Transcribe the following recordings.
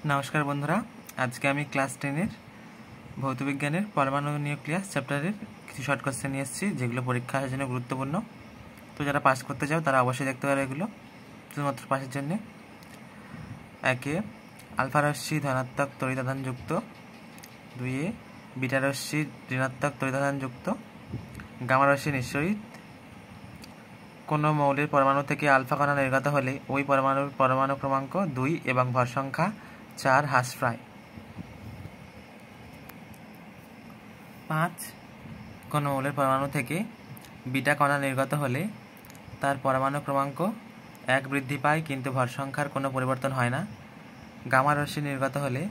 নমস্কার বন্ধুরা, আজকে আমি ক্লাস 10-এর ভৌতবিজ্ঞানের পরমাণু নিউক্লিয়াস চ্যাপ্টারের কিছু শর্ট কোশ্চেন নিয়ে এসেছি, যেগুলো পরীক্ষার জন্য গুরুত্বপূর্ণ। তো যারা পাস করতে চাও তারা অবশ্যই দেখতে পারো এগুলো, শুধুমাত্র পাসের জন্যে। একে, আলফা রশ্মি ধনাত্মক তড়িতাধানযুক্ত। 2, বিটা রশ্মি ঋণাত্মক তড়িতাধানযুক্ত। গামা রশ্মি নিঃসরিত। কোনো মৌলের পরমাণু থেকে আলফা কণা নির্গত হলে ওই পরমাণুর পরমাণু ক্রমাঙ্ক 2 এবং ভর সংখ্যা 4 হ্রাস পায়। 5, কোনো মৌলের পরমাণু থেকে বিটা কণা নির্গত হলে তার পরমাণু ক্রমাঙ্ক 1 বৃদ্ধি পায়, কিন্তু ভর সংখ্যার কোনো পরিবর্তন হয় না। গামা রশ্মি নির্গত হলে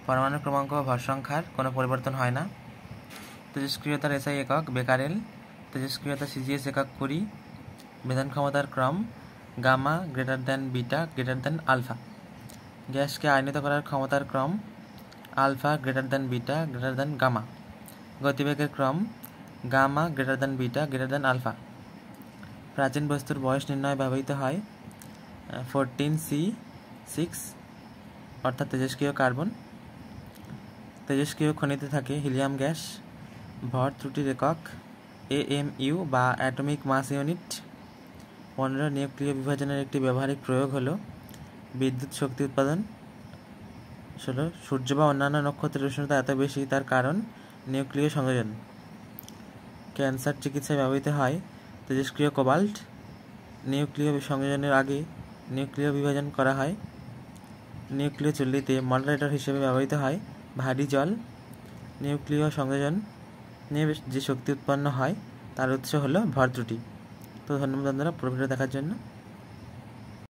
পরমাণু ক্রমাঙ্ক ও ভর সংখ্যার কোনো পরিবর্তন হয় না। তেজস্ক্রিয়তার এসআই একক বেকারেল। তেজস্ক্রিয়তা সিজিএস একক কুরি। বেদন ক্ষমতার ক্রম gamma greater than beta greater than alpha. গ্যাসকে আয়নিত করার ক্ষমতার ক্রম alpha greater than beta greater than gamma. গতিবেগের ক্রম gamma greater than beta greater than alpha. প্রাচীন বস্তুর বয়স নির্ণয় ব্যবহৃত হয় 14C6 অর্থাৎ তেজস্ক্রিয় কার্বন। তেজস্ক্রিয় খনিতে থাকে হিলিয়াম গ্যাস। ভর ত্রুটির একক AMU বা অ্যাটমিক মাস ইউনিট। 15 নিউক্লিয় বিভাজনের একটি ব্যবহারিক প্রয়োগ হলো বিদ্যুৎ শক্তি উৎপাদন। 16 সূর্য বা অন্যান্য নক্ষত্রের উষ্ণতা এত বেশি, তার কারণ নিউক্লিয় সংযোজন। ক্যান্সার চিকিৎসায় ব্যবহৃত হয় তেজস্ক্রিয় কোবাল্ট। নিউক্লিয় সংযোজনের আগে নিউক্লিয় বিভাজন করা হয়। নিউক্লিয় চুল্লিতে মডারেটর হিসেবে ব্যবহৃত হয় ভারী জল। নিউক্লিয় সংযোজন নিয়ে যে শক্তি উৎপন্ন হয় তার উৎস হলো ভর ত্রুটি। তো ধন্যবাদ বন্ধুরা পুরো ভিডিও দেখার জন্য।